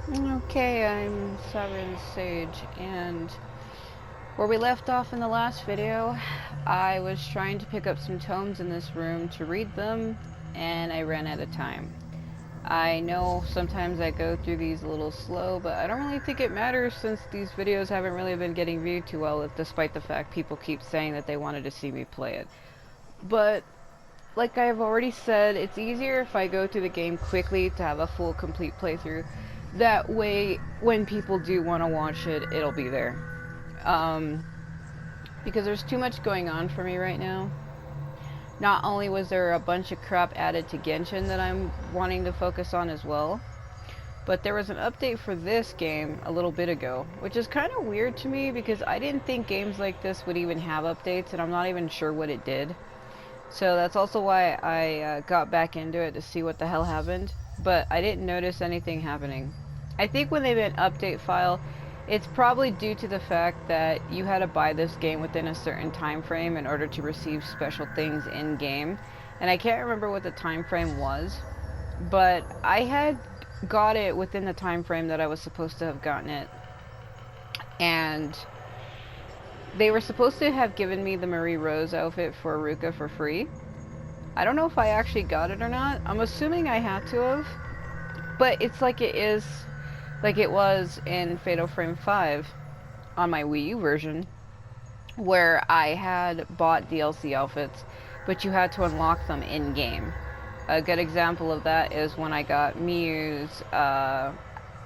Okay, I'm Sovereign Sage, and where we left off in the last video, I was trying to pick up some tomes in this room to read them, and I ran out of time. I know sometimes I go through these a little slow, but I don't really think it matters since these videos haven't really been getting viewed too well, despite the fact people keep saying that they wanted to see me play it. But like I've already said, it's easier if I go through the game quickly to have a full, complete playthrough. That way, when people do want to watch it, it'll be there. Um, because there's too much going on for me right now. Not only was there a bunch of crap added to Genshin that I'm wanting to focus on as well, but there was an update for this game a little bit ago, which is kind of weird to me because I didn't think games like this would even have updates, and I'm not even sure what it did. So that's also why I got back into it to see what the hell happened, but I didn't notice anything happening. I think when they made an update file, it's probably due to the fact that you had to buy this game within a certain time frame in order to receive special things in game. And I can't remember what the time frame was, but I had got it within the time frame that I was supposed to have gotten it. And they were supposed to have given me the Marie Rose outfit for Ruka for free. I don't know if I actually got it or not. I'm assuming I had to have. But it's like it was in Fatal Frame 5 on my Wii U version, where I had bought DLC outfits, but you had to unlock them in-game. A good example of that is when I got Miyu's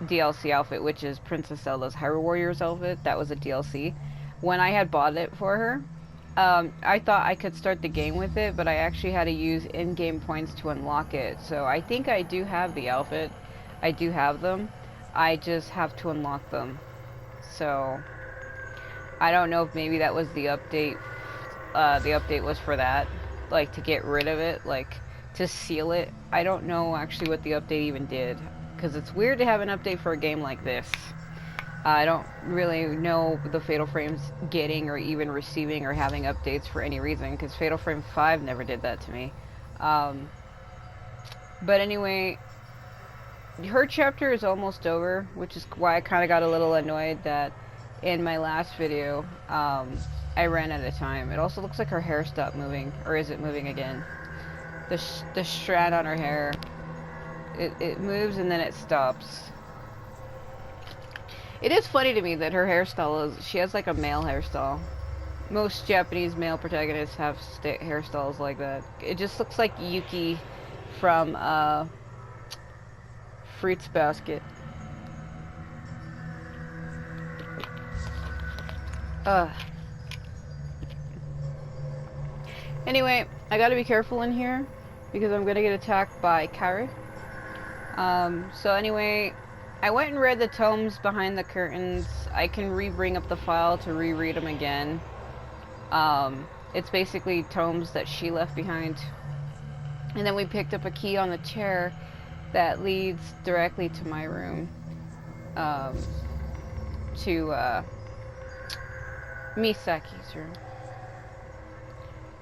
DLC outfit, which is Princess Zelda's Hyrule Warriors outfit. That was a DLC. When I had bought it for her, I thought I could start the game with it, but I actually had to use in-game points to unlock it. So I think I do have the outfit. I do have them. I just have to unlock them. So I don't know if maybe that was the update. The update was for that, like to get rid of it, like to seal it. I don't know actually what the update even did, because it's weird to have an update for a game like this. I don't really know the Fatal Frame's getting or even receiving or having updates for any reason, because Fatal Frame 5 never did that to me. But anyway, her chapter is almost over, which is why I kind of got a little annoyed that in my last video, I ran out of time. It also looks like her hair stopped moving, or is it moving again? The strand on her hair, it moves and then it stops. It is funny to me that her hairstyle is, she has like a male hairstyle. Most Japanese male protagonists have hairstyles like that. It just looks like Yuki from Fruits Basket. Anyway, I gotta be careful in here because I'm gonna get attacked by Karu. So anyway, I went and read the tomes behind the curtains. I can bring up the file to reread them again. It's basically tomes that she left behind. And then we picked up a key on the chair that leads directly to my room. To Misaki's room.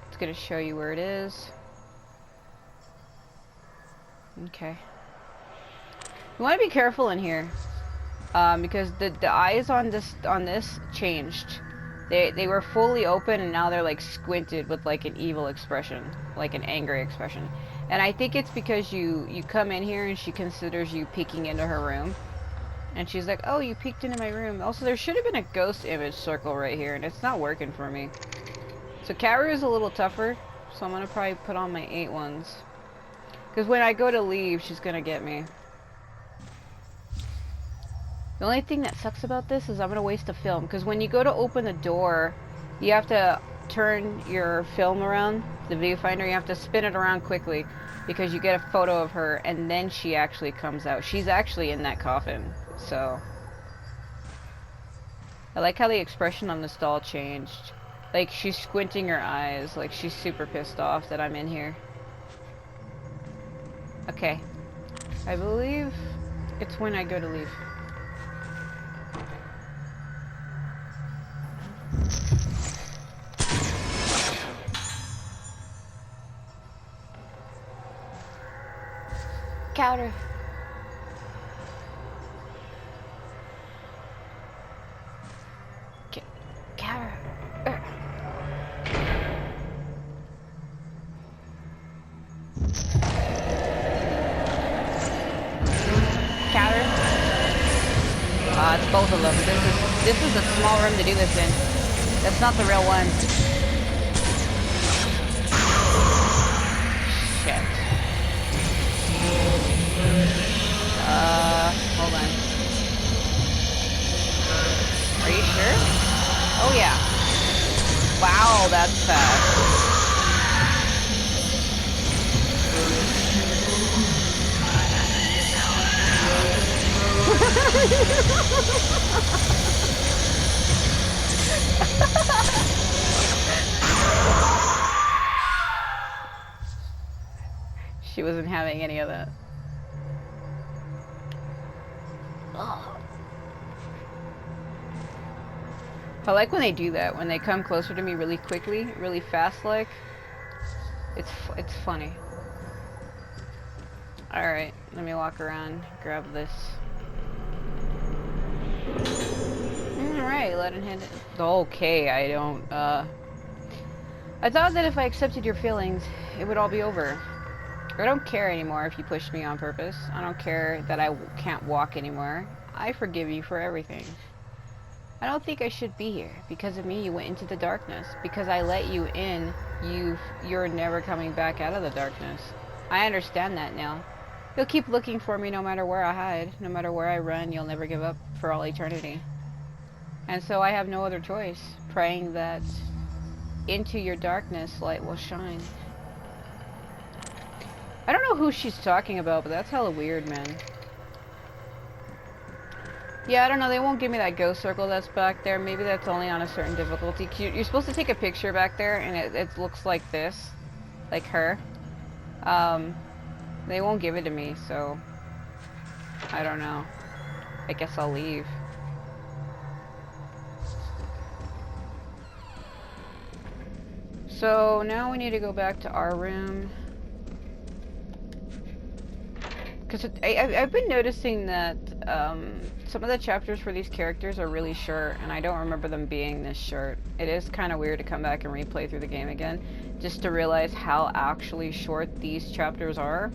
It's gonna show you where it is. Okay. You want to be careful in here, because the eyes on this changed. They were fully open and now they're like squinted with like an evil expression, like an angry expression. And I think it's because you come in here and she considers you peeking into her room, and she's like, "Oh, you peeked into my room." Also, there should have been a ghost image circle right here, and it's not working for me. So Karu is a little tougher, so I'm gonna probably put on my 8 ones, because when I go to leave, she's gonna get me. The only thing that sucks about this is I'm going to waste a film, because when you go to open the door, you have to turn your film around, the viewfinder, you have to spin it around quickly, because you get a photo of her, and then she actually comes out. She's actually in that coffin, so. I like how the expression on this doll changed. Like, she's squinting her eyes, like she's super pissed off that I'm in here. Okay. I believe it's when I go to leave. Counter. It's both of them. This is a small room to do this in. That's not the real one. Shit. Hold on. Are you sure? Oh yeah. Wow, that's fast. She wasn't having any of that. Ugh. I like when they do that, when they come closer to me really quickly, really fast like. It's funny. Alright, let me walk around, grab this. Alright, let it hit it. Okay, I don't, I thought that if I accepted your feelings, it would all be over. I don't care anymore if you pushed me on purpose. I don't care that I can't walk anymore. I forgive you for everything. I don't think I should be here. Because of me, you went into the darkness. Because I let you in, you're never coming back out of the darkness. I understand that now. You'll keep looking for me no matter where I hide. No matter where I run, you'll never give up for all eternity. And so I have no other choice, praying that into your darkness light will shine. I don't know who she's talking about, but that's hella weird, man. Yeah, I don't know, they won't give me that ghost circle that's back there. Maybe that's only on a certain difficulty. You're supposed to take a picture back there, and it looks like this. Like her. They won't give it to me, so... I don't know. I guess I'll leave. So, now we need to go back to our room. Because I've been noticing that some of the chapters for these characters are really short, and I don't remember them being this short. It is kind of weird to come back and replay through the game again, just to realize how actually short these chapters are.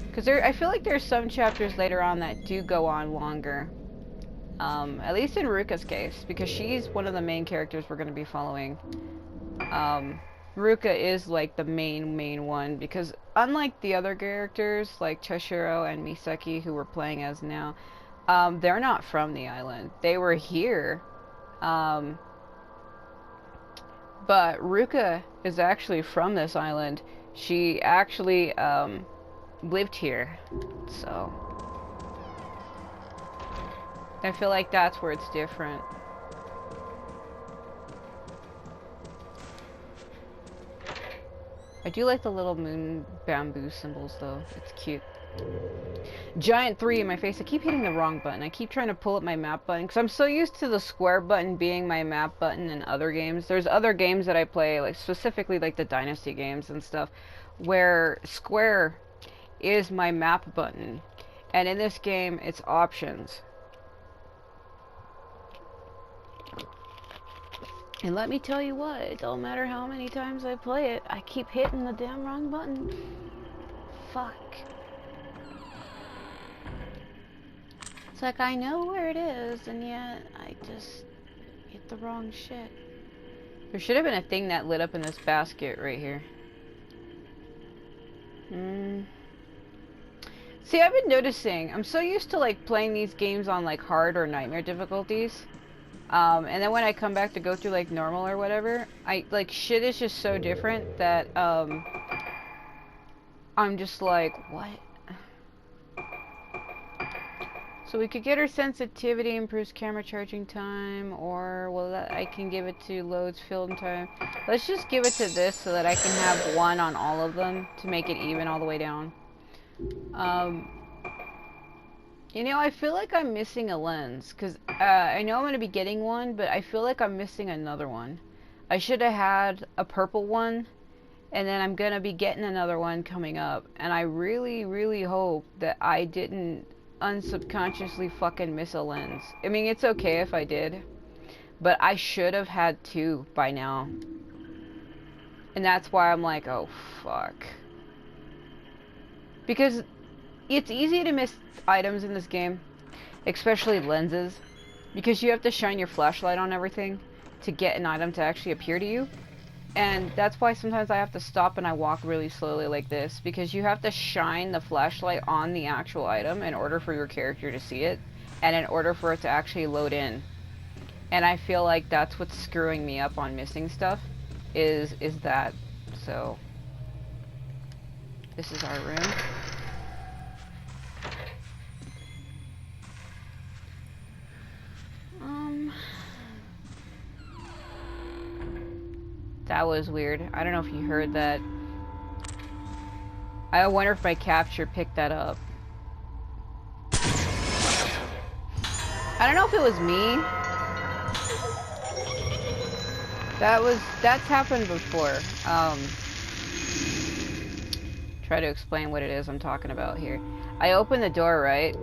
Because I feel like there's some chapters later on that do go on longer. At least in Ruka's case, because she's one of the main characters we're going to be following. Ruka is like the main one, because unlike the other characters like Cheshiro and Misaki who we're playing as now, they're not from the island. They were here, but Ruka is actually from this island. She actually lived here, so I feel like that's where it's different. I do like the little moon bamboo symbols though. It's cute. Giant 3 in my face. I keep hitting the wrong button. I keep trying to pull up my map button because I'm so used to the square button being my map button in other games. There's other games that I play, like specifically like the Dynasty games and stuff, where square is my map button. And in this game, it's options. And let me tell you what, it don't matter how many times I play it, I keep hitting the damn wrong button. Fuck. It's like I know where it is, and yet I just hit the wrong shit. There should have been a thing that lit up in this basket right here. See, I've been noticing, I'm so used to like playing these games on like hard or nightmare difficulties. And then when I come back to go through like normal or whatever, like shit is just so different that I'm just like, what? So we could get her sensitivity, improves camera charging time, or well, I can give it to loads film time. Let's just give it to this so that I can have one on all of them to make it even all the way down. You know, I feel like I'm missing a lens, because I know I'm going to be getting one, but I feel like I'm missing another one. I should have had a purple one, and then I'm going to be getting another one coming up, and I really, really hope that I didn't unsubconsciously fucking miss a lens. I mean, it's okay if I did, but I should have had two by now. And that's why I'm like, oh, fuck. Because it's easy to miss items in this game. especially lenses, because you have to shine your flashlight on everything to get an item to actually appear to you. And that's why sometimes I have to stop and I walk really slowly like this, because you have to shine the flashlight on the actual item in order for your character to see it, and in order for it to actually load in. And I feel like that's what's screwing me up on missing stuff, is that. So, this is our room. That was weird. I don't know if you heard that. I wonder if my capture picked that up. I don't know if it was me. That's happened before. Try to explain what it is I'm talking about here. I opened the door, right?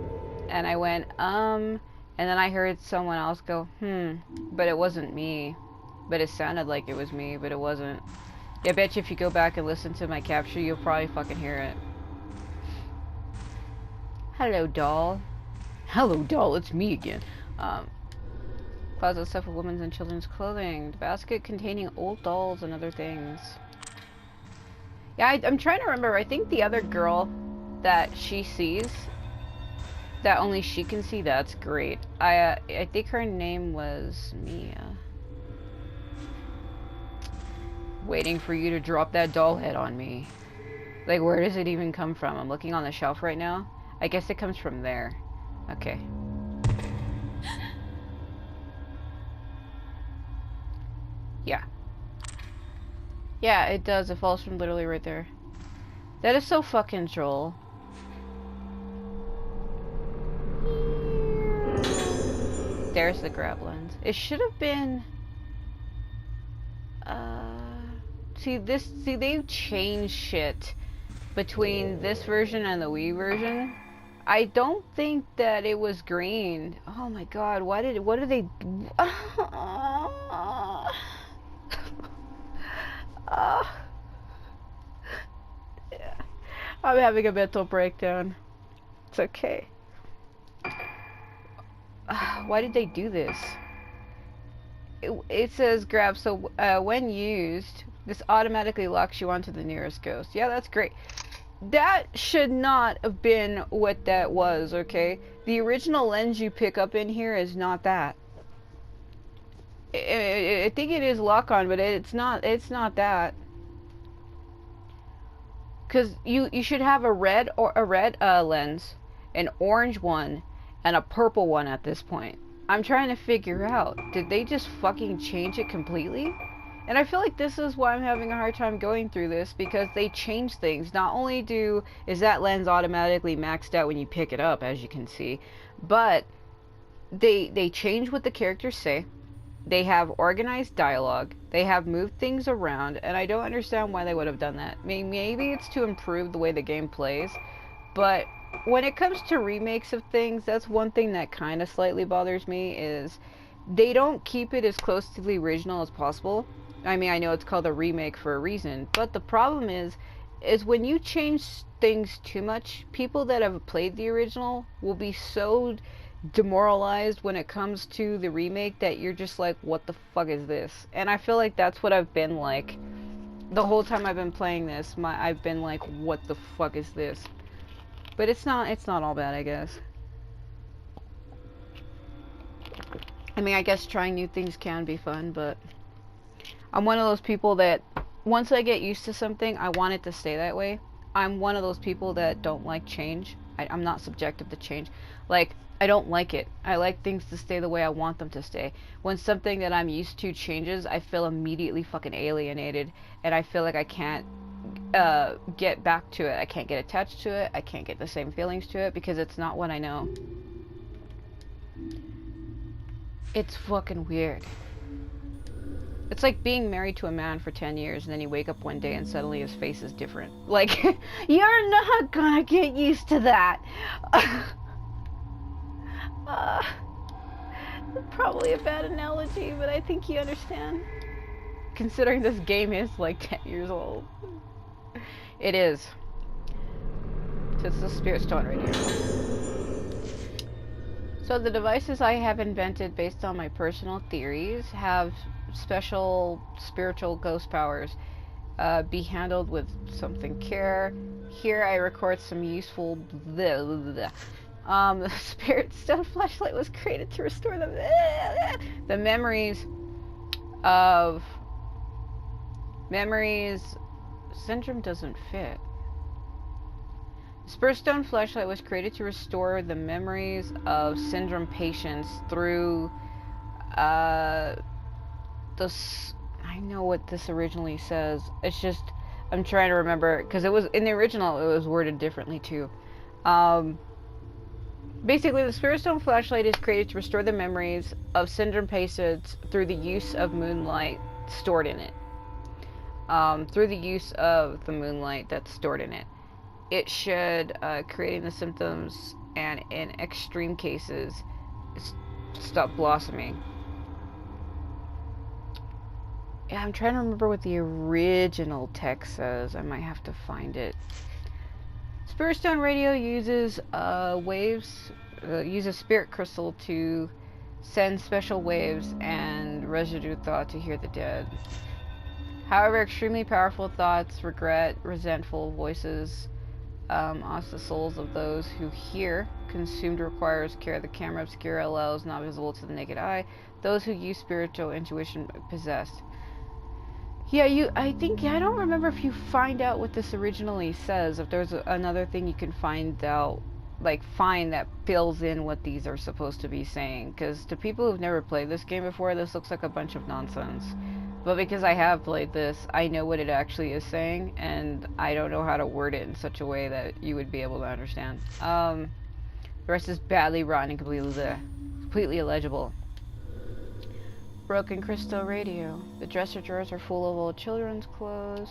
And I went, and then I heard someone else go, but it wasn't me. But it sounded like it was me, but it wasn't. I bet you if you go back and listen to my capture, you'll probably fucking hear it. Hello, doll. Hello, doll, it's me again. Closet stuff of women's and children's clothing. The basket containing old dolls and other things. Yeah, I'm trying to remember. I think the other girl that she sees, that only she can see, that's great. I think her name was Mia. Waiting for you to drop that doll head on me. Like, where does it even come from? I'm looking on the shelf right now. I guess it comes from there. Okay. Yeah. Yeah, it does. It falls from literally right there. That is so fucking troll. There's the grab lens. It should have been... See, they've changed shit between this version and the Wii version. I don't think that it was green. Oh my god, what did they... Yeah. I'm having a mental breakdown. It's okay. Why did they do this? It says grab, so when used, this automatically locks you onto the nearest ghost. Yeah, that's great. That should not have been what that was, okay? The original lens you pick up in here is not that. I think it is lock on, but it's not that. Because you should have a red lens, an orange one, and a purple one at this point. I'm trying to figure out, did they just fucking change it completely? And I feel like this is why I'm having a hard time going through this, because they change things. Not only is that lens automatically maxed out when you pick it up, as you can see, but they change what the characters say. They have organized dialogue. They have moved things around, and I don't understand why they would have done that. Maybe it's to improve the way the game plays, but when it comes to remakes of things, that's one thing that kind of slightly bothers me, is they don't keep it as close to the original as possible. I mean, I know it's called a remake for a reason, but the problem is when you change things too much, people that have played the original will be so demoralized when it comes to the remake that you're just like, what the fuck is this? And I feel like that's what I've been like the whole time I've been playing this. I've been like, what the fuck is this? But it's not all bad, I guess. I mean, I guess trying new things can be fun, but I'm one of those people that once I get used to something, I want it to stay that way. I'm one of those people that don't like change. I'm not subjective to change. Like, I don't like it. I like things to stay the way I want them to stay. When something that I'm used to changes, I feel immediately fucking alienated, and I feel like I can't get back to it. I can't get attached to it. I can't get the same feelings to it because it's not what I know. It's fucking weird. It's like being married to a man for 10 years and then you wake up one day and suddenly his face is different. Like, you're not gonna get used to that. Probably a bad analogy, but I think you understand. Considering this game is like 10 years old. It is. It's the spirit stone right here. So the devices I have invented based on my personal theories have special spiritual ghost powers. Be handled with something care. Here I record some useful the spirit stone flashlight was created to restore the memories of syndrome doesn't fit. The Spirit Stone flashlight was created to restore the memories of syndrome patients through this. I know what this originally says. It's just I'm trying to remember because it was in the original. It was worded differently too. Basically, the Spirit Stone flashlight is created to restore the memories of syndrome patients through the use of moonlight stored in it. Through the use of the moonlight that's stored in it. It should, creating the symptoms and in extreme cases, stop blossoming. Yeah, I'm trying to remember what the original text says. I might have to find it. Spirit Stone radio uses waves, uses spirit crystal to send special waves and residue thought to hear the dead. However, extremely powerful thoughts, regret, resentful voices, also the souls of those who hear, consumed requires care. The camera obscura allows not visible to the naked eye. Those who use spiritual intuition possessed. Yeah, I don't remember if you find out what this originally says, if there's another thing you can find out, find that fills in what these are supposed to be saying, because to people who've never played this game before, this looks like a bunch of nonsense. But because I have played this, I know what it actually is saying, and I don't know how to word it in such a way that you would be able to understand. The rest is badly rotten and completely illegible. Broken crystal radio. The dresser drawers are full of old children's clothes.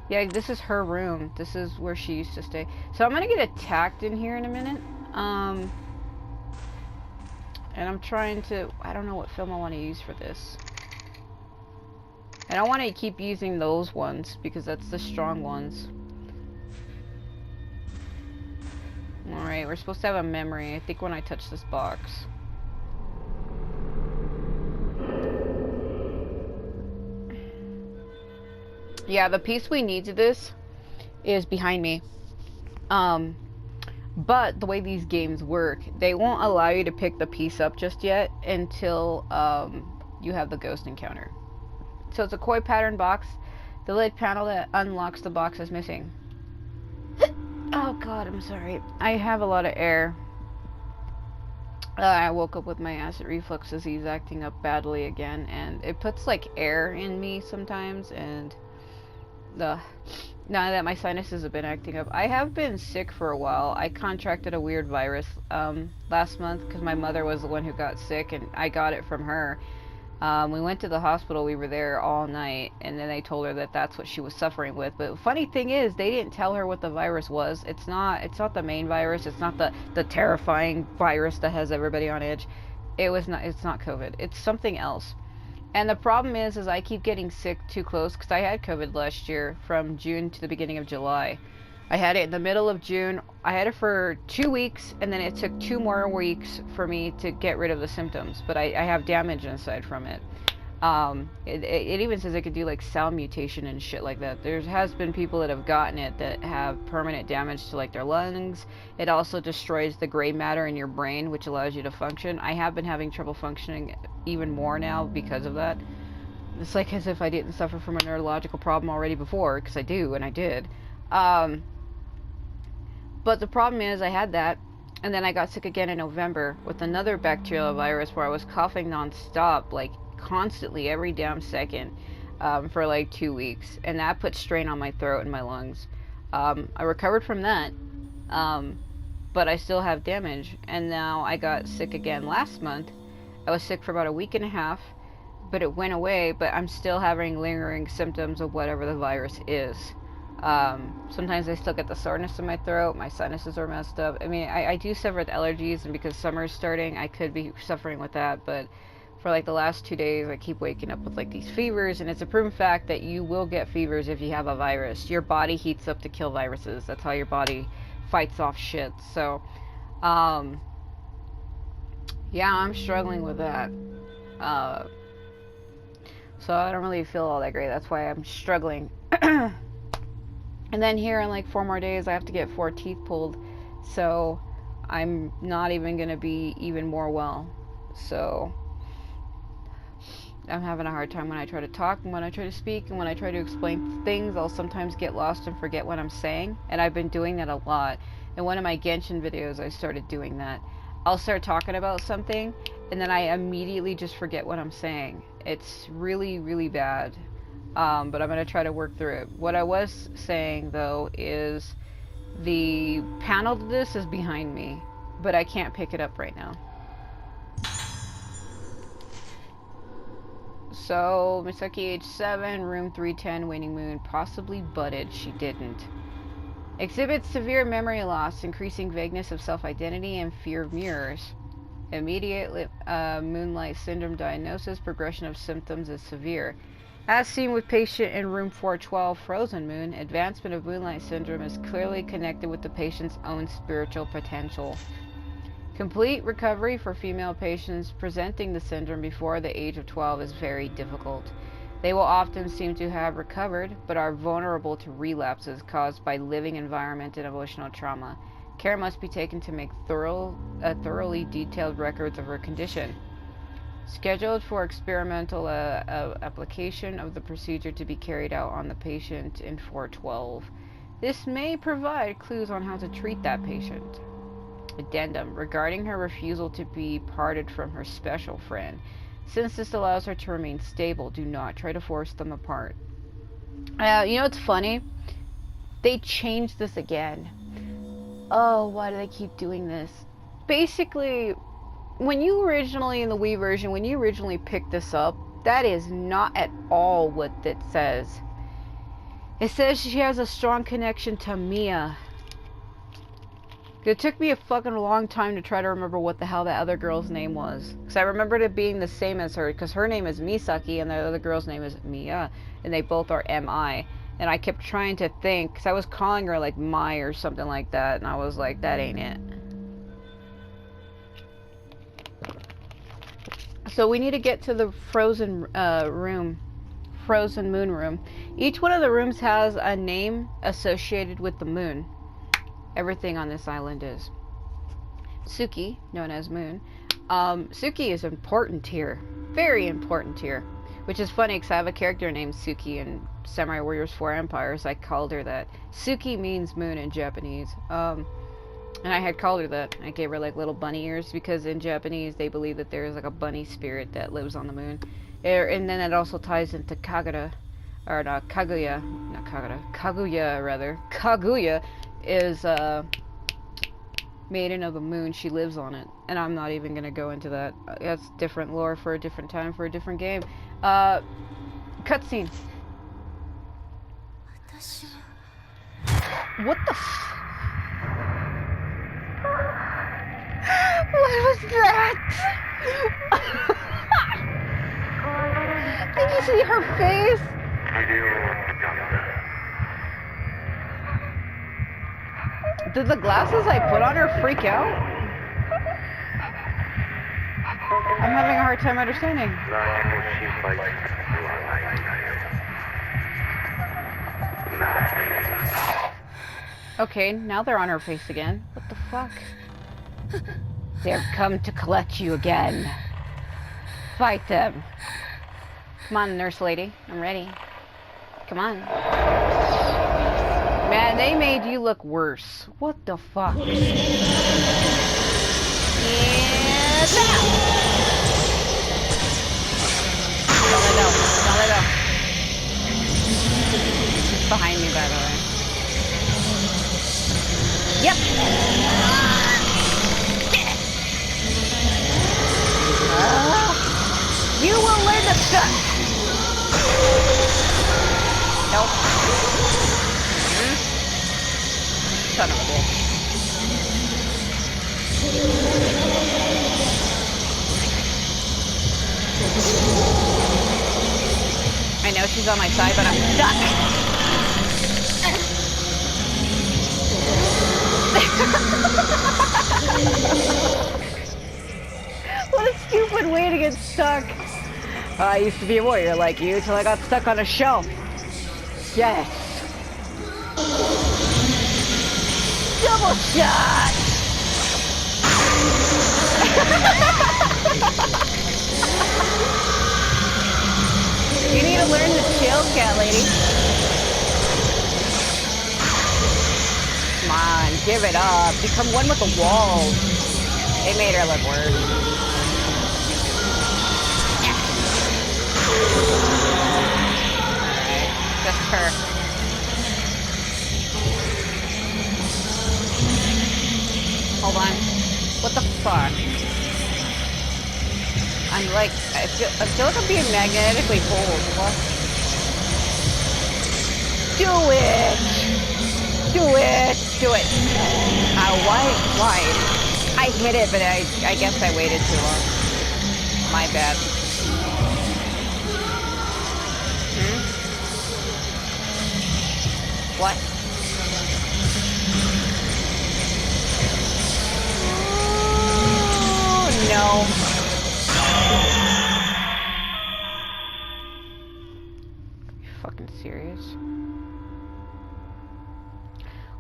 Yeah, this is her room. This is where she used to stay. So I'm gonna get attacked in here in a minute. And I'm trying to... I don't know what film I want to use for this. And I want to keep using those ones because that's the strong ones. Alright, we're supposed to have a memory. I think when I touch this box. Yeah, the piece we need to this is behind me. But the way these games work, they won't allow you to pick the piece up just yet until you have the ghost encounter. So it's a koi pattern box. The lid panel that unlocks the box is missing. Oh god, I'm sorry. I have a lot of air. I woke up with my acid reflux disease acting up badly again, and it puts like air in me sometimes, and now that my sinuses have been acting up. I have been sick for a while. I contracted a weird virus last month because my mother was the one who got sick, and I got it from her. We went to the hospital. We were there all night, and then they told her that that's what she was suffering with. But the funny thing is, they didn't tell her what the virus was. It's not the main virus. It's not the terrifying virus that has everybody on edge. It's not COVID. It's something else. And the problem is I keep getting sick too close, because I had COVID last year from June to the beginning of July. I had it in the middle of June. I had it for 2 weeks, and then it took 2 more weeks for me to get rid of the symptoms. But I have damage inside from it. It even says it could do like cell mutation and shit like that. There has been people that have gotten it that have permanent damage to like their lungs. It also destroys the gray matter in your brain, which allows you to function. I have been having trouble functioning even more now because of that. It's like as if I didn't suffer from a neurological problem already before, because I do, and I did. But the problem is I had that, and then I got sick again in November with another bacterial virus where I was coughing non-stop, like constantly every damn second, for like 2 weeks, and that put strain on my throat and my lungs. I recovered from that, but I still have damage, and now I got sick again last month. I was sick for about a week and a half, but it went away, but I'm still having lingering symptoms of whatever the virus is. Sometimes I still get the soreness in my throat, my sinuses are messed up. I mean, I do suffer with allergies, and because summer's starting, I could be suffering with that, but for like the last 2 days, I keep waking up with like these fevers, and it's a proven fact that you will get fevers if you have a virus. Your body heats up to kill viruses. That's how your body fights off shit. So, Yeah, I'm struggling with that. Uh, so I don't really feel all that great. That's why I'm struggling. And then here in like 4 more days, I have to get 4 teeth pulled. So I'm not even going to be even more well. So I'm having a hard time when I try to talk and when I try to speak and when I try to explain things. I'll sometimes get lost and forget what I'm saying, and I've been doing that a lot. In one of my Genshin videos, I started doing that. I'll start talking about something and then I immediately just forget what I'm saying. It's really, really bad. But I'm going to try to work through it. What I was saying though is the panel to this is behind me, but I can't pick it up right now. So, Misaki, age 7, room 310, waning moon, possibly budded. She didn't. Exhibits severe memory loss, increasing vagueness of self-identity, and fear of mirrors. Immediate moonlight syndrome diagnosis, progression of symptoms is severe. As seen with patient in room 412, frozen moon, advancement of moonlight syndrome is clearly connected with the patient's own spiritual potential. Complete recovery for female patients presenting the syndrome before the age of 12 is very difficult. They will often seem to have recovered, but are vulnerable to relapses caused by living environment and emotional trauma. Care must be taken to make thoroughly detailed records of her condition. Scheduled for experimental application of the procedure to be carried out on the patient in 412. This may provide clues on how to treat that patient. Addendum regarding her refusal to be parted from her special friend. Since this allows her to remain stable, do not try to force them apart. You know what's funny? They changed this again. Oh, why do they keep doing this? Basically, when you originally, in the Wii version, when you originally picked this up, that is not at all what it says. It says she has a strong connection to Mia. It took me a fucking long time to try to remember what the hell that other girl's name was. Because I remembered it being the same as her, because her name is Misaki and the other girl's name is Mia. And they both are M-I. And I kept trying to think, because I was calling her like Mai or something like that. And I was like, that ain't it. So we need to get to the frozen frozen moon room. Each one of the rooms has a name associated with the moon. Everything on this island is. Suki, known as Moon. Suki is important here. Very important here. Which is funny because I have a character named Suki in Samurai Warriors 4 Empires. I called her that. Suki means moon in Japanese. And I had called her that. I gave her like little bunny ears because in Japanese they believe that there is like a bunny spirit that lives on the moon. And then it also ties into Kagura. Or not, Kaguya. Not Kagura. Kaguya, rather. Kaguya is maiden of the moon. She lives on it, and I'm not even gonna go into that. That's different lore for a different time for a different game. Cutscene. What the what was that? Did you see her face? Did the glasses I put on her freak out? I'm having a hard time understanding. Okay, now they're on her face again. What the fuck? They've come to collect you again. Fight them. Come on, nurse lady. I'm ready. Come on. Man, they made you look worse. What the fuck? Yeah, don't let go. Don't let go. It's behind me, by the way. Yep. You will learn to suck. Nope. Son of a bitch. I know she's on my side, but I'm stuck. get stuck. I used to be a warrior like you till I got stuck on a shelf. Yes. Double shot! You need to learn the chill, cat lady. Come on, give it up. Become one with the walls. They made her look worse. Alright, just her. Hold on. What the fuck? I'm like, I feel like I'm being magnetically pulled. What? Do it! Do it! Do it! Why? I hit it, but I guess I waited too long. My bad. What? Oh, no. Are you fucking serious?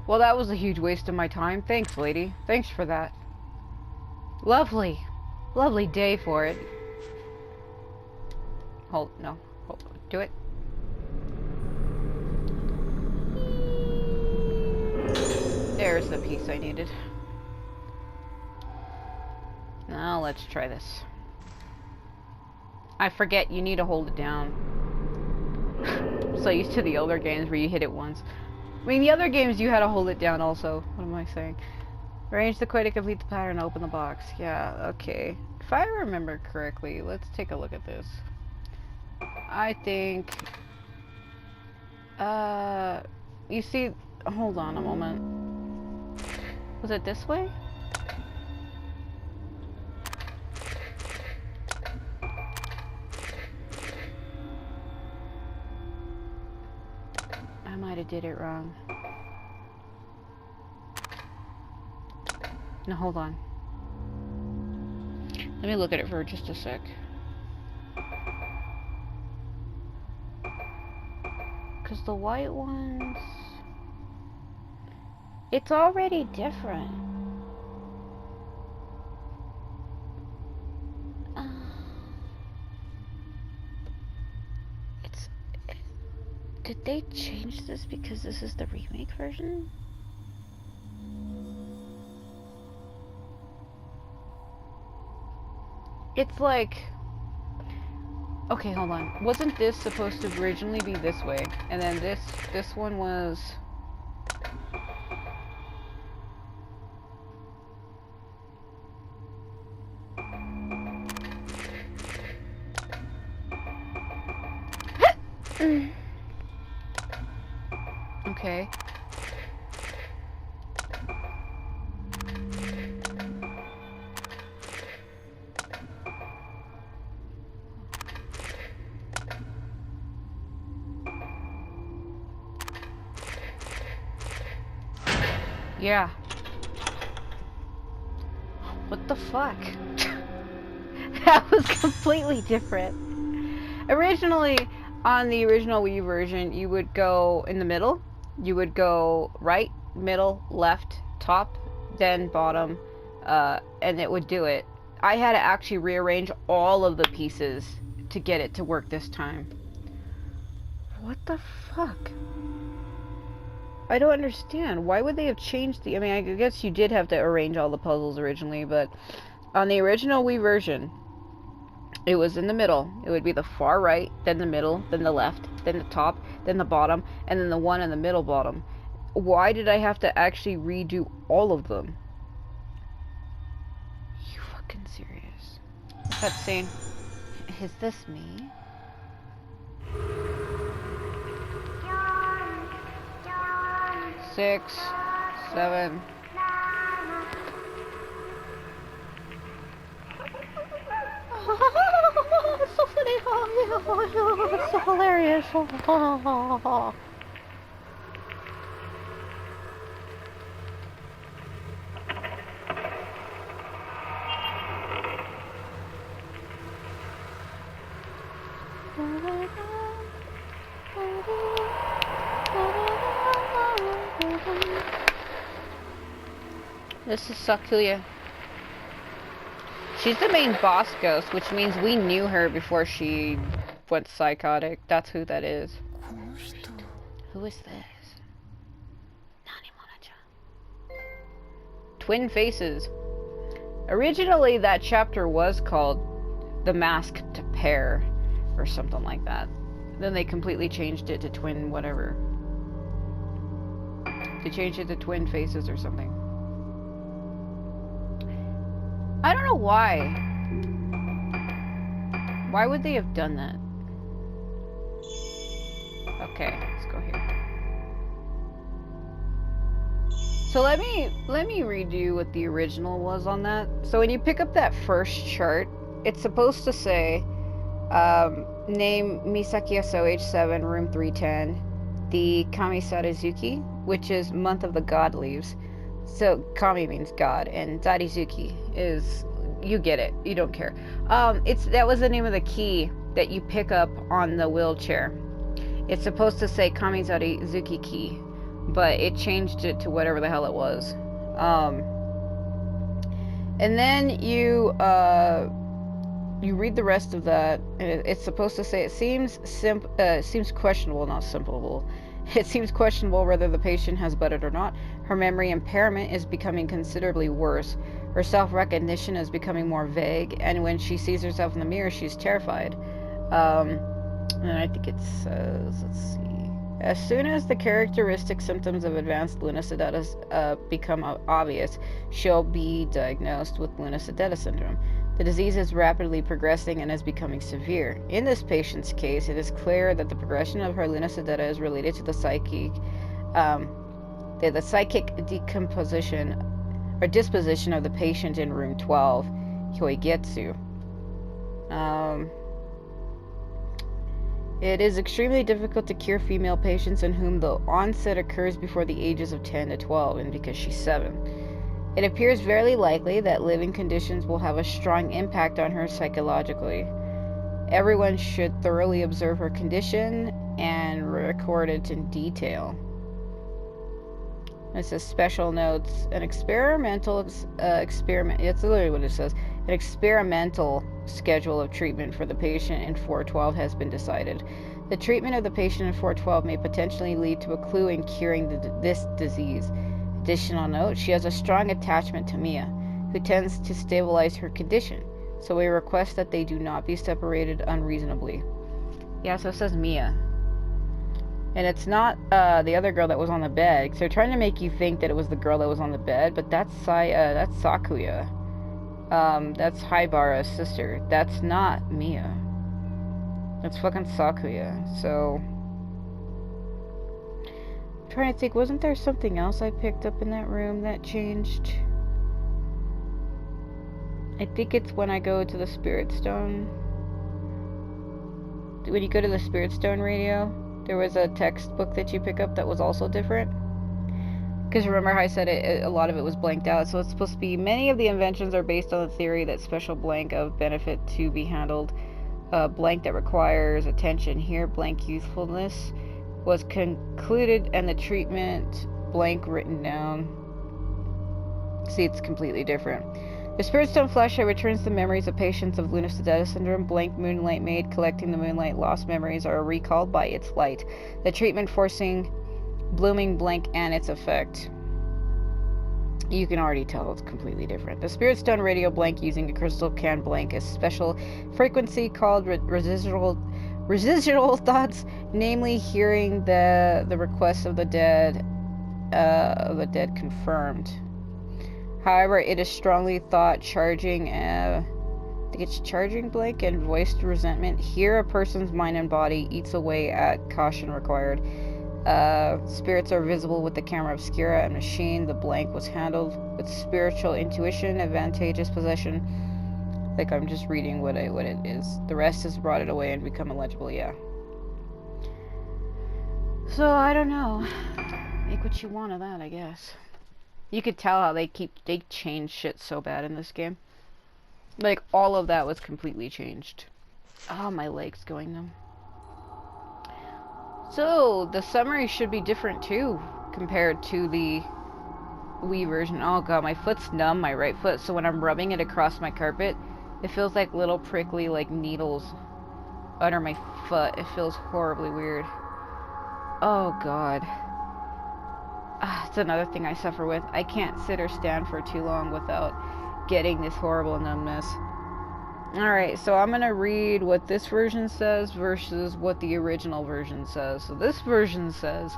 Well, that was a huge waste of my time. Thanks, lady. Thanks for that. Lovely. Lovely day for it. Hold, no. Hold, do it. There's the piece I needed. Now let's try this. I forget you need to hold it down. I'm so used to the older games where you hit it once. I mean, the other games you had to hold it down also. What am I saying? Arrange the quay to complete the pattern and open the box. Yeah, okay. If I remember correctly, let's take a look at this. I think... you see... Hold on a moment. Was it this way? I might have did it wrong. No, hold on. Let me look at it for just a sec. Because the white ones... It's already different. Did they change this because this is the remake version? It's like... Okay, hold on. Wasn't this supposed to originally be this way? And then this one was... Okay. Yeah. What the fuck? That was completely different. Originally, on the original Wii version, you would go in the middle. You would go right, middle, left, top, then bottom, and it would do it. I had to actually rearrange all of the pieces to get it to work this time. What the fuck? I don't understand. Why would they have changed the... I mean, I guess you did have to arrange all the puzzles originally, but on the original Wii version, it was in the middle. It would be the far right, then the middle, then the left, then the top, then the bottom, and then the one in the middle bottom. Why did I have to actually redo all of them? You fucking serious? Cutscene. Is this me? Six, 7. It's so funny. It's so hilarious. This is Sakuya. She's the main boss ghost, which means we knew her before she went psychotic. That's who that is. Who is this? Twin Faces. Originally, that chapter was called The Masked Pair, or something like that. Then they completely changed it to Twin whatever. They changed it to Twin Faces or something. I don't know why. Why would they have done that? Okay, let's go here. So let me read you what the original was on that. So when you pick up that first chart, it's supposed to say, name Misaki SOH7, room 310, the Kami Sadazuki, which is month of the god leaves. So Kami means god, and Sadazuki is, you get it, you don't care. That was the name of the key that you pick up on the wheelchair. It's supposed to say Kami Sadazuki key, but it changed it to whatever the hell it was. And then you read the rest of that, and it's supposed to say it seems questionable, not simple. It seems questionable whether the patient has butted or not. Her memory impairment is becoming considerably worse. Her self-recognition is becoming more vague, and when she sees herself in the mirror, she's terrified. And I think it says, let's see. As soon as the characteristic symptoms of advanced Lunasidata become obvious, she'll be diagnosed with Lunasidata syndrome. The disease is rapidly progressing and is becoming severe. In this patient's case, it is clear that the progression of her Lunasidata is related to the psychic decomposition or disposition of the patient in room 12, Hyoigetsu. It is extremely difficult to cure female patients in whom the onset occurs before the ages of 10 to 12, and because she's 7. It appears very likely that living conditions will have a strong impact on her psychologically. Everyone should thoroughly observe her condition and record it in detail. It says special notes. An experimental experiment. It's literally what it says. An experimental schedule of treatment for the patient in 412 has been decided. The treatment of the patient in 412 may potentially lead to a clue in curing this disease. Additional note, she has a strong attachment to Mia, who tends to stabilize her condition, so we request that they do not be separated unreasonably. Yeah, so it says Mia. And it's not the other girl that was on the bed, because they're trying to make you think that it was the girl that was on the bed, but that's Sakuya. That's Haibara's sister. That's not Mia. That's fucking Sakuya. So, I'm trying to think, wasn't there something else I picked up in that room that changed? I think it's when I go to the Spirit Stone. When you go to the Spirit Stone radio, there was a textbook that you pick up that was also different. Because remember how I said a lot of it was blanked out, so it's supposed to be, many of the inventions are based on the theory that special blank of benefit to be handled, blank that requires attention. Here, blank youthfulness was concluded, and the treatment blank written down. See, it's completely different. The Spirit Stone flashlight returns the memories of patients of Lunasidata syndrome. Blank moonlight made collecting the moonlight lost memories are recalled by its light. The treatment forcing blooming blank and its effect. You can already tell it's completely different. The Spirit Stone radio blank using a crystal can blank a special frequency called residual thoughts, namely hearing the requests of the dead confirmed. However, it is strongly thought charging, I think it's charging blank and voiced resentment. Here, a person's mind and body eats away at caution required. Spirits are visible with the camera obscura and machine. The blank was handled with spiritual intuition, advantageous possession. Like, I'm just reading what it is. The rest has brought it away and become illegible, yeah. So, I don't know. Make what you want of that, I guess. You could tell how they change shit so bad in this game. Like, all of that was completely changed. Oh, my leg's going numb. So, the summary should be different too, compared to the Wii version. Oh god, my foot's numb, my right foot, so when I'm rubbing it across my carpet, it feels like little prickly, like, needles under my foot. It feels horribly weird. Oh god. It's another thing I suffer with. I can't sit or stand for too long without getting this horrible numbness. Alright, so I'm gonna read what this version says versus what the original version says. So this version says,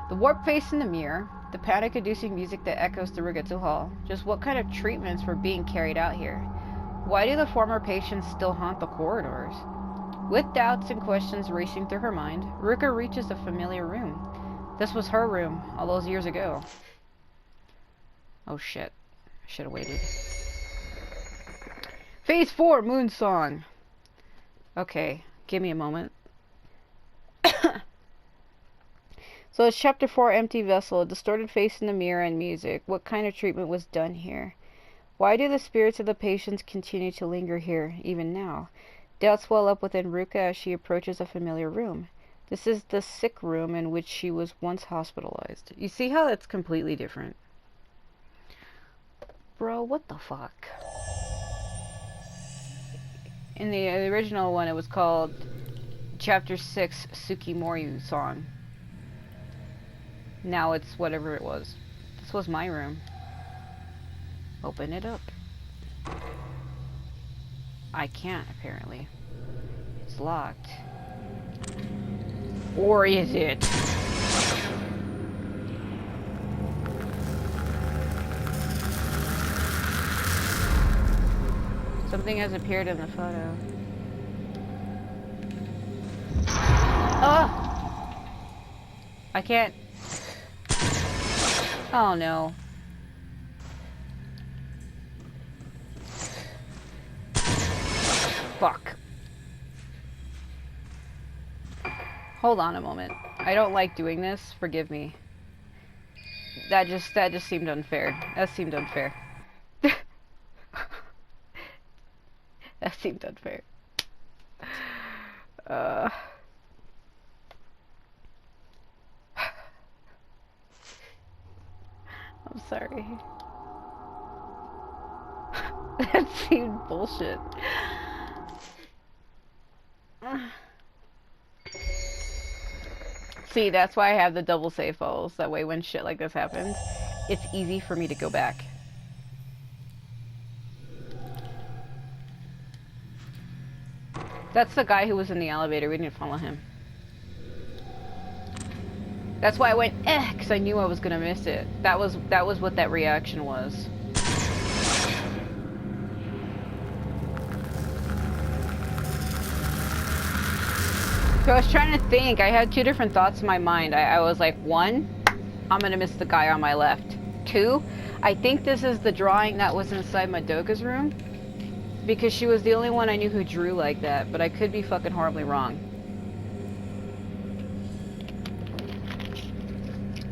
the warped face in the mirror, the panic-inducing music that echoes through Rigetsu Hall. Just what kind of treatments were being carried out here? Why do the former patients still haunt the corridors? With doubts and questions racing through her mind, Ruka reaches a familiar room. This was her room, all those years ago. Oh shit. I should have waited. Phase 4, Moonsong. Okay, give me a moment. So it's chapter 4, Empty Vessel, a distorted face in the mirror and music. What kind of treatment was done here? Why do the spirits of the patients continue to linger here, even now? Doubts well up within Ruka as she approaches a familiar room. This is the sick room in which she was once hospitalized. You see how that's completely different? Bro, what the fuck? In the original one, it was called Chapter 6, Tsukimori Song. Now it's whatever it was. This was my room. Open it up. I can't, apparently. It's locked. Or is it? Something has appeared in the photo. Oh! I can't. Oh no. Fuck. Hold on a moment. I don't like doing this. Forgive me. That just seemed unfair. That seemed unfair. That seemed unfair. I'm sorry. That seemed bullshit. See, that's why I have the double save files. That way when shit like this happens, it's easy for me to go back. That's the guy who was in the elevator. We didn't follow him. That's why I went, because I knew I was gonna miss it. That was what that reaction was. So I was trying to think. I had two different thoughts in my mind. I was like, one, I'm gonna miss the guy on my left. Two, I think this is the drawing that was inside Madoka's room. Because she was the only one I knew who drew like that. But I could be fucking horribly wrong.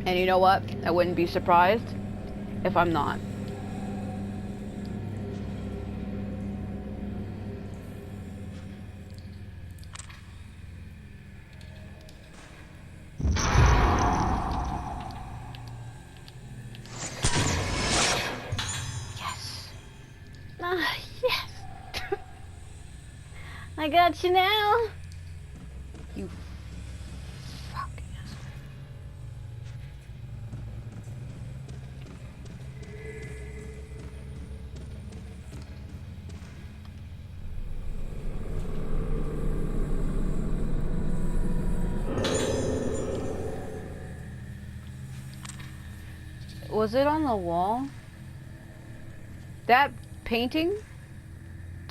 And you know what? I wouldn't be surprised if I'm not. Yes. Ah, yes. I got you now. You fucking asshole. Was it on the wall? That painting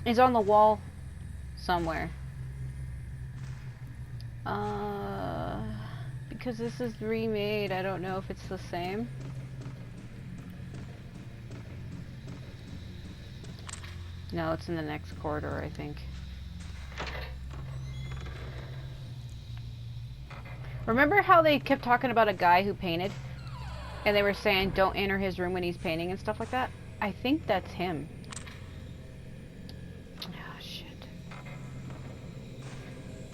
is on the wall somewhere. Because this is remade, I don't know if it's the same. No, it's in the next corridor, I think. Remember how they kept talking about a guy who painted? And they were saying, don't enter his room when he's painting and stuff like that? I think that's him. Oh, shit.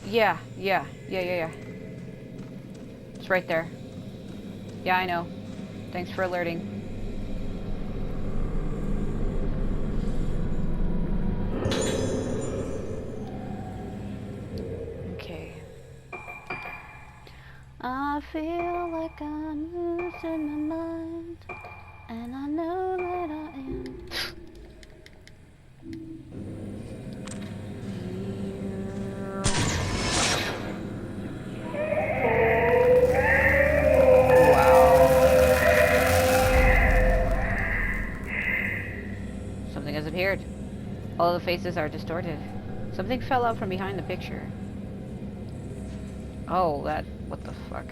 Yeah. It's right there. Yeah, I know. Thanks for alerting. feel like I'm losing my mind, and I know that I am. Something has appeared. All the faces are distorted. Something fell out from behind the picture. Oh, that... what the fuck?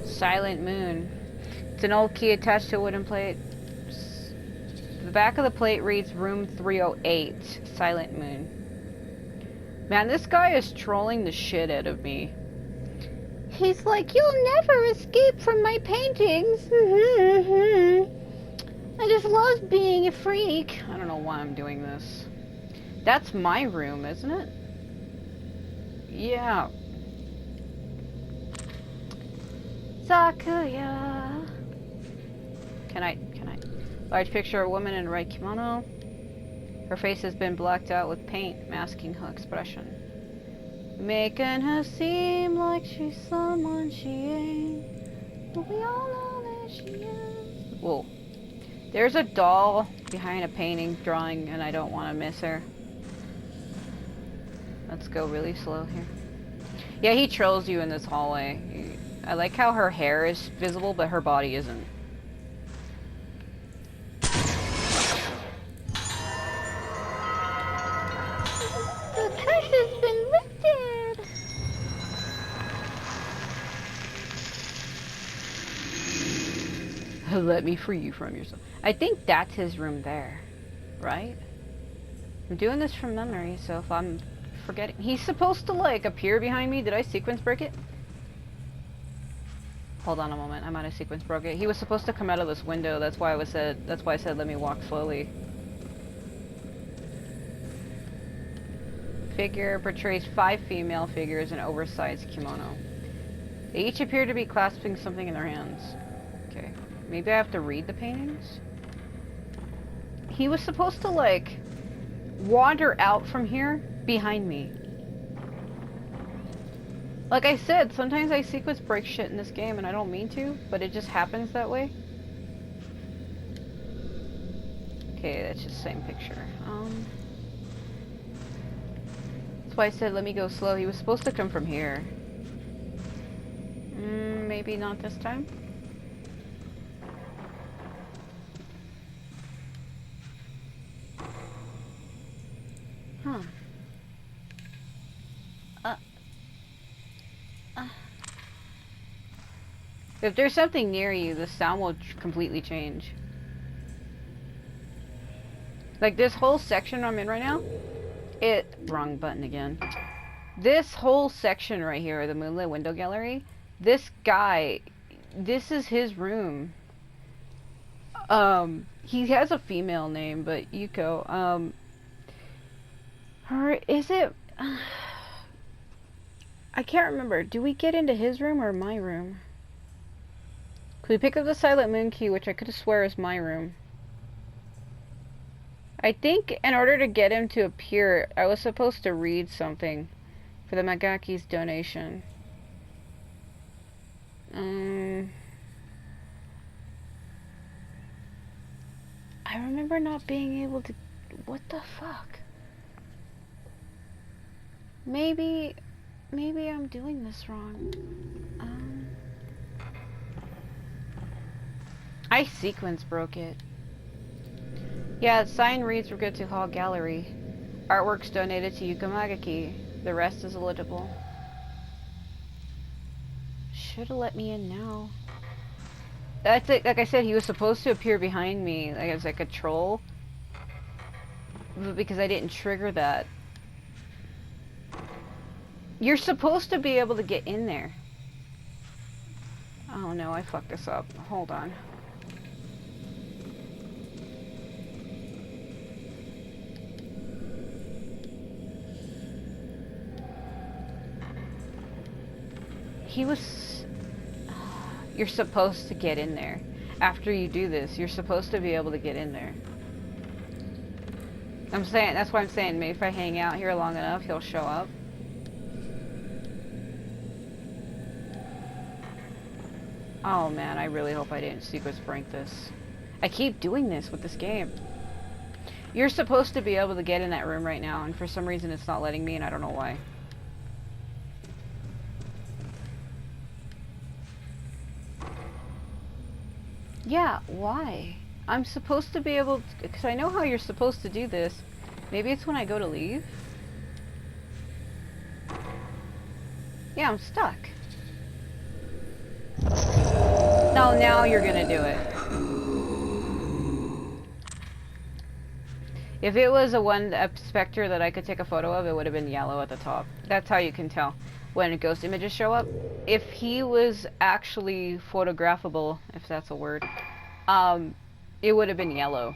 Silent Moon. It's an old key attached to a wooden plate. The back of the plate reads Room 308, Silent Moon. Man, this guy is trolling the shit out of me. He's like, you'll never escape from my paintings. I just love being a freak. I don't know why I'm doing this. That's my room, isn't it? Yeah. Sakuya. Can I? Large picture of a woman in a red kimono. Her face has been blacked out with paint, masking her expression. Making her seem like she's someone she ain't. But we all know that she is. Whoa. There's a doll behind a painting drawing, and I don't want to miss her. Let's go really slow here. Yeah, he trolls you in this hallway. I like how her hair is visible, but her body isn't. The curse has been lifted! Let me free you from yourself. I think that's his room there, right? I'm doing this from memory, so if I'm forgetting... He's supposed to, like, appear behind me. Did I sequence break it? Hold on a moment. I might have sequence broke it. He was supposed to come out of this window. That's why I said let me walk slowly. Figure portrays 5 female figures in oversized kimono. They each appear to be clasping something in their hands. Okay. Maybe I have to read the paintings? He was supposed to, like, wander out from here behind me. Like I said, sometimes I sequence break shit in this game and I don't mean to, but it just happens that way. Okay, that's just the same picture. That's why I said let me go slow. He was supposed to come from here. Maybe not this time. Huh. If there's something near you, the sound will completely change. Like this whole section I'm in right now, wrong button again. This whole section right here, the Moonlit Window Gallery, this guy, this is his room. He has a female name, but Yuko, is it, I can't remember. Do we get into his room or my room? Could we pick up the Silent Moon key, which I could have swear is my room? I think in order to get him to appear, I was supposed to read something for the Magaki's donation. I remember not being able to... What the fuck? Maybe I'm doing this wrong. I sequence broke it. Yeah, the sign reads we're good to Hall Gallery. Artworks donated to Yuka Magaki. The rest is illegible. Should've let me in now. That's it. Like I said, he was supposed to appear behind me, like as like a troll. But because I didn't trigger that. You're supposed to be able to get in there. Oh no, I fucked this up. Hold on. He was... You're supposed to get in there. After you do this, you're supposed to be able to get in there. I'm saying, that's what I'm saying. Maybe if I hang out here long enough, he'll show up. Oh man, I really hope I didn't sequence break this. I keep doing this with this game. You're supposed to be able to get in that room right now, and for some reason it's not letting me, and I don't know why. Yeah, why? I'm supposed to be able to, because I know how you're supposed to do this. Maybe it's when I go to leave? Yeah, I'm stuck. No, now you're gonna do it. If it was a specter that I could take a photo of, it would have been yellow at the top. That's how you can tell when ghost images show up. If he was actually photographable, if that's a word, it would have been yellow.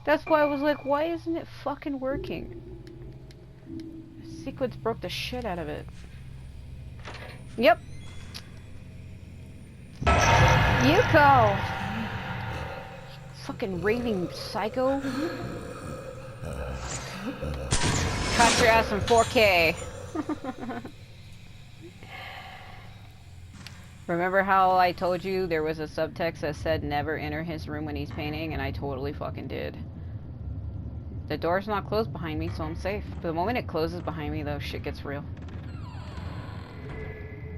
That's why I was like, why isn't it fucking working? Sequence broke the shit out of it. Yep. Yuko! Fucking raving psycho. Caught your ass in 4K. Remember how I told you there was a subtext that said never enter his room when he's painting, and I totally fucking did. The door's not closed behind me, so I'm safe. But the moment it closes behind me, though, shit gets real.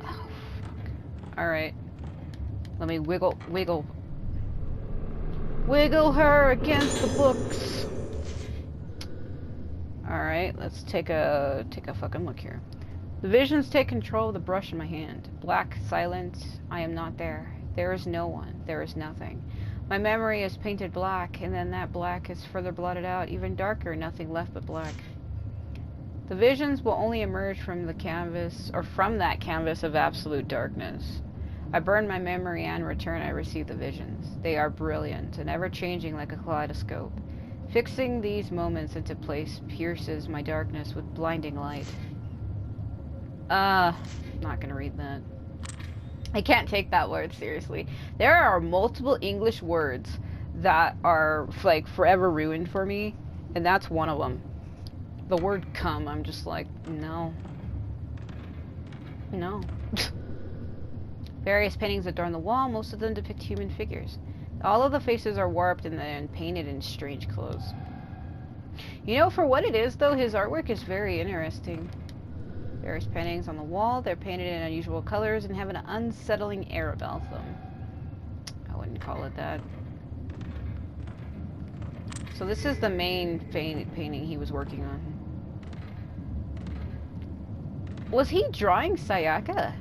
Oh, fuck. Alright. Let me wiggle her against the books. Alright, let's take a fucking look here. The visions take control of the brush in my hand. Black, silent, I am not there. There is no one. There is nothing. My memory is painted black, and then that black is further blotted out, even darker, nothing left but black. The visions will only emerge from the canvas, or from that canvas of absolute darkness. I burn my memory and in return I receive the visions. They are brilliant and ever-changing like a kaleidoscope. Fixing these moments into place pierces my darkness with blinding light. Not gonna read that. I can't take that word seriously. There are multiple English words that are, like, forever ruined for me, and that's one of them. The word cum, I'm just like, no. No. Various paintings adorn the wall, most of them depict human figures. All of the faces are warped and then painted in strange clothes. You know, for what it is, though, his artwork is very interesting. Various paintings on the wall, they're painted in unusual colors and have an unsettling air about them. I wouldn't call it that. So this is the main painting he was working on. Was he drawing Sayaka?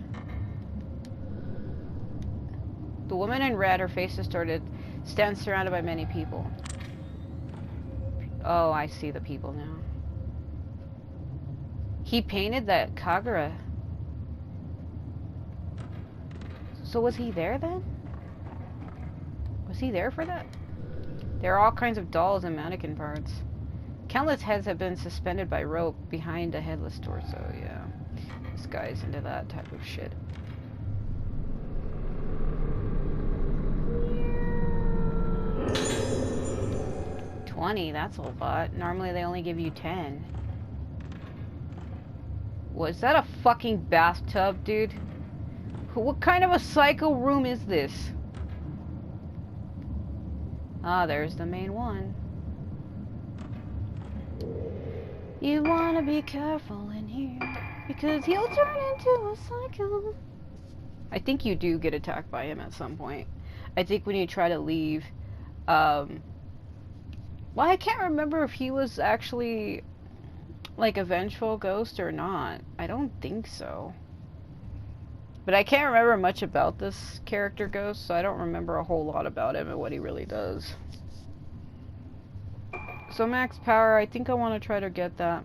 The woman in red, her face distorted, stands surrounded by many people. Oh, I see the people now. He painted that Kagura. So was he there then? Was he there for that? There are all kinds of dolls and mannequin parts. Countless heads have been suspended by rope behind a headless torso, yeah. This guy's into that type of shit. $20, that's a lot. Normally they only give you 10. Was that a fucking bathtub, dude? What kind of a psycho room is this? Ah, there's the main one. You wanna be careful in here, because he'll turn into a psycho. I think you do get attacked by him at some point. I think when you try to leave, well, I can't remember if he was actually like a vengeful ghost or not. I don't think so. But I can't remember much about this character ghost, so I don't remember a whole lot about him and what he really does. So max power, I think I want to try to get that.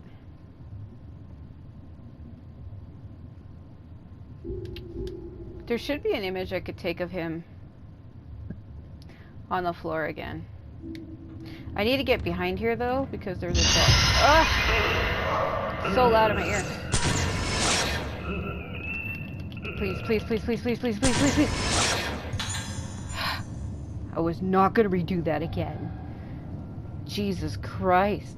There should be an image I could take of him on the floor again. I need to get behind here though, because there's a dog. Ah! So loud in my ear. Please, please, please, please, please, please, please, please, please. I was not gonna redo that again. Jesus Christ.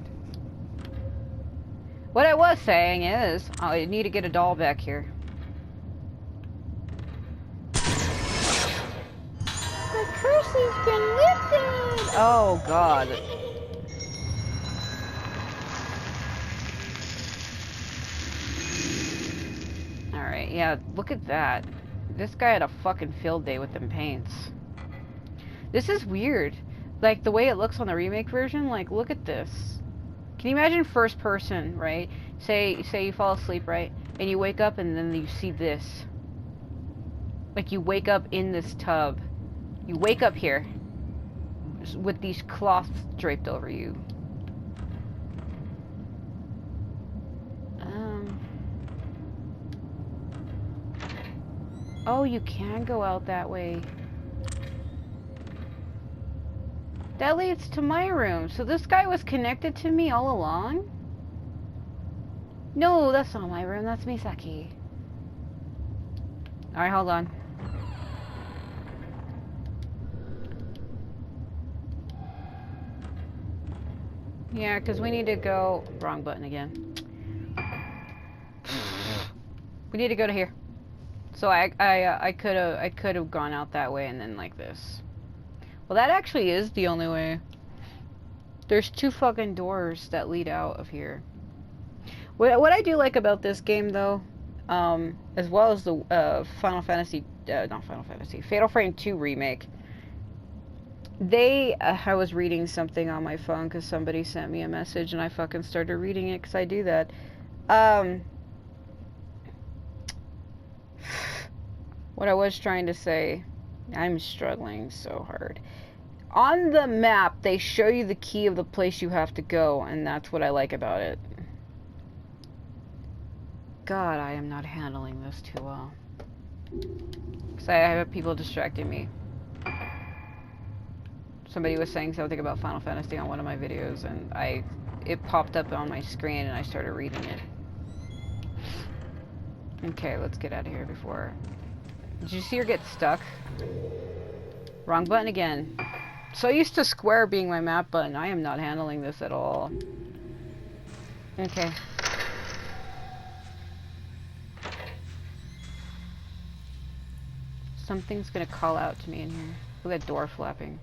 What I was saying is, I need to get a doll back here. The curse has been lifted! Oh, God. Alright, yeah, look at that. This guy had a fucking field day with them paints. This is weird. Like, the way it looks on the remake version, like, look at this. Can you imagine first person, right? Say you fall asleep, right? And you wake up and then you see this. Like, you wake up in this tub. You wake up here. With these cloths draped over you. Oh, you can go out that way. That leads to my room. So this guy was connected to me all along? No, that's not my room. That's Misaki. Alright, hold on. Yeah, because we need to go... Wrong button again. We need to go to here. So I could have gone out that way and then like this. Well, that actually is the only way. There's 2 fucking doors that lead out of here. What I do like about this game, though, as well as the Fatal Frame 2 remake, I was reading something on my phone because somebody sent me a message and I fucking started reading it because I do that. What I was trying to say, I'm struggling so hard. On the map, they show you the key of the place you have to go, and that's what I like about it. God, I am not handling this too well. Because I have people distracting me. Somebody was saying something about Final Fantasy on one of my videos, and it popped up on my screen, and I started reading it. Okay, let's get out of here before... Did you see her get stuck? Wrong button again. So used to square being my map button. I am not handling this at all. Okay. Something's gonna call out to me in here. Look at that door flapping.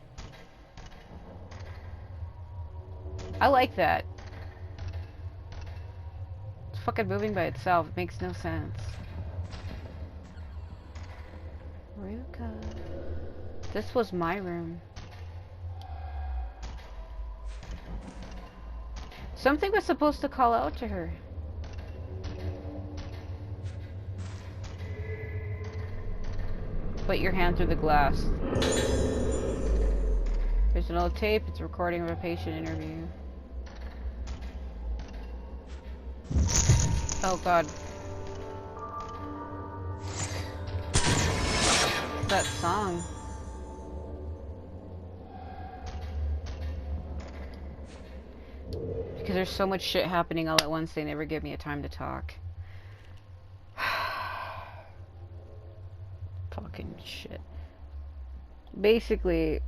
I like that. It's fucking moving by itself. It makes no sense. Ruka. This was my room. Something was supposed to call out to her. Put your hand through the glass. There's an old tape. It's a recording of a patient interview. Oh God. That song. Because there's so much shit happening all at once, they never give me a time to talk. Fucking shit. Basically,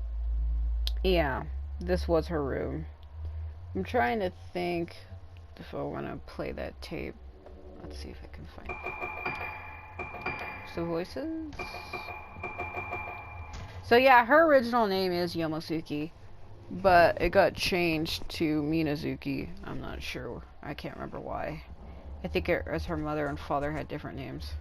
yeah, this was her room. I'm trying to think if I want to play that tape. Let's see if I can find it. So voices? So yeah, her original name is Yomosuke, but it got changed to Minazuki. I'm not sure. I can't remember why. I think it was her mother and father had different names.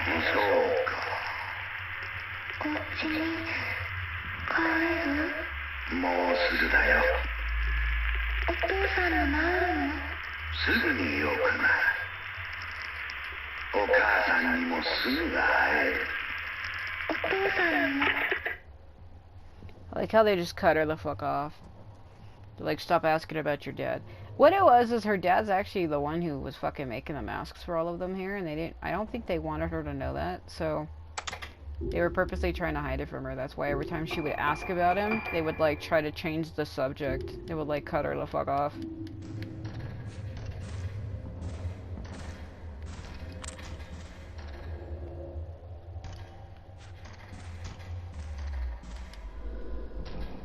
そうか。こっちに帰る？もうすぐだよ。お父さんの治るの？すぐによくなる。お母さんにもすぐ会える。お父さんにも。I like how they just cut her the fuck off. They're like, stop asking about your dad. What it was is her dad's actually the one who was fucking making the masks for all of them here, and they didn't. I don't think they wanted her to know that, so they were purposely trying to hide it from her. That's why every time she would ask about him, they would like try to change the subject. They would like cut her the fuck off.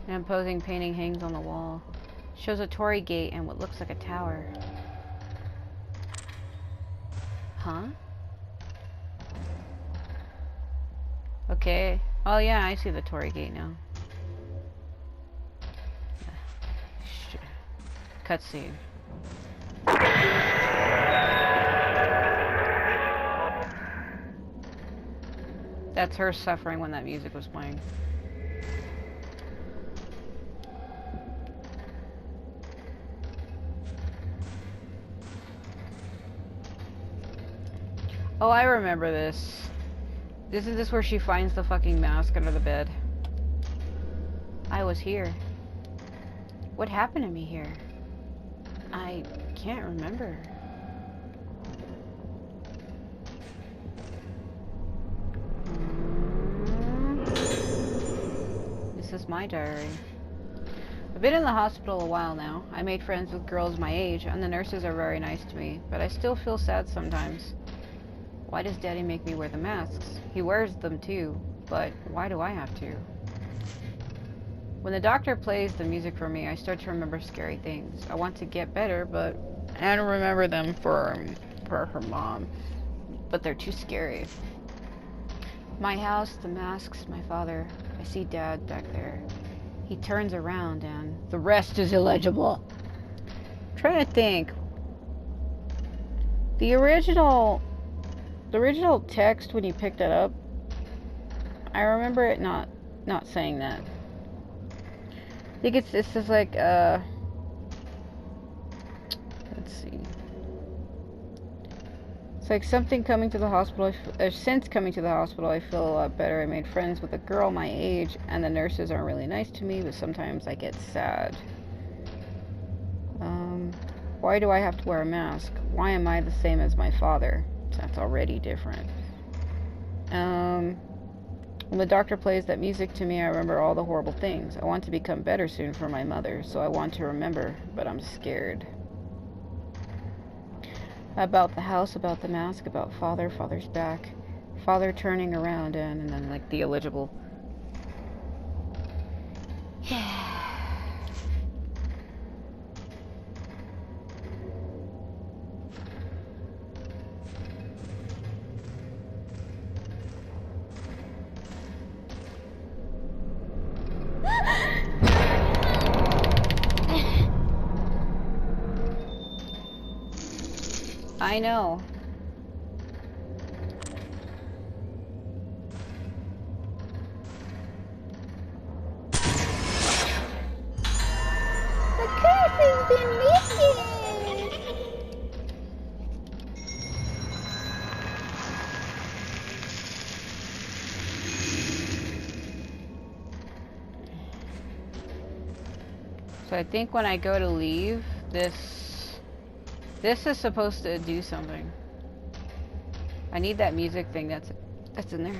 An imposing painting hangs on the wall. Shows a torii gate and what looks like a tower. Huh? Okay. Oh yeah, I see the torii gate now. Cutscene. That's her suffering when that music was playing. Oh, I remember this. Isn't this where she finds the fucking mask under the bed? I was here. What happened to me here? I can't remember. This is my diary. I've been in the hospital a while now. I made friends with girls my age, and the nurses are very nice to me, but I still feel sad sometimes. Why does Daddy make me wear the masks? He wears them too, but why do I have to? When the doctor plays the music for me, I start to remember scary things. I want to get better, but I don't remember them for her mom. But they're too scary. My house, the masks, my father. I see Dad back there. He turns around and the rest is illegible. I'm trying to think. The original text when you picked it up, I remember it not saying that. I think it's just like let's see. It's like something coming to the hospital. Since coming to the hospital, I feel a lot better. I made friends with a girl my age, and the nurses aren't really nice to me, but sometimes I get sad. Why do I have to wear a mask? Why am I the same as my father? That's already different. When the doctor plays that music to me, I remember all the horrible things. I want to become better soon for my mother, so I want to remember, but I'm scared. About the house, about the mask, about father, father's back, father turning around, and then like the illegible. I know. The curse has been lifted. So I think when I go to leave, this is supposed to do something. I need that music thing that's in there.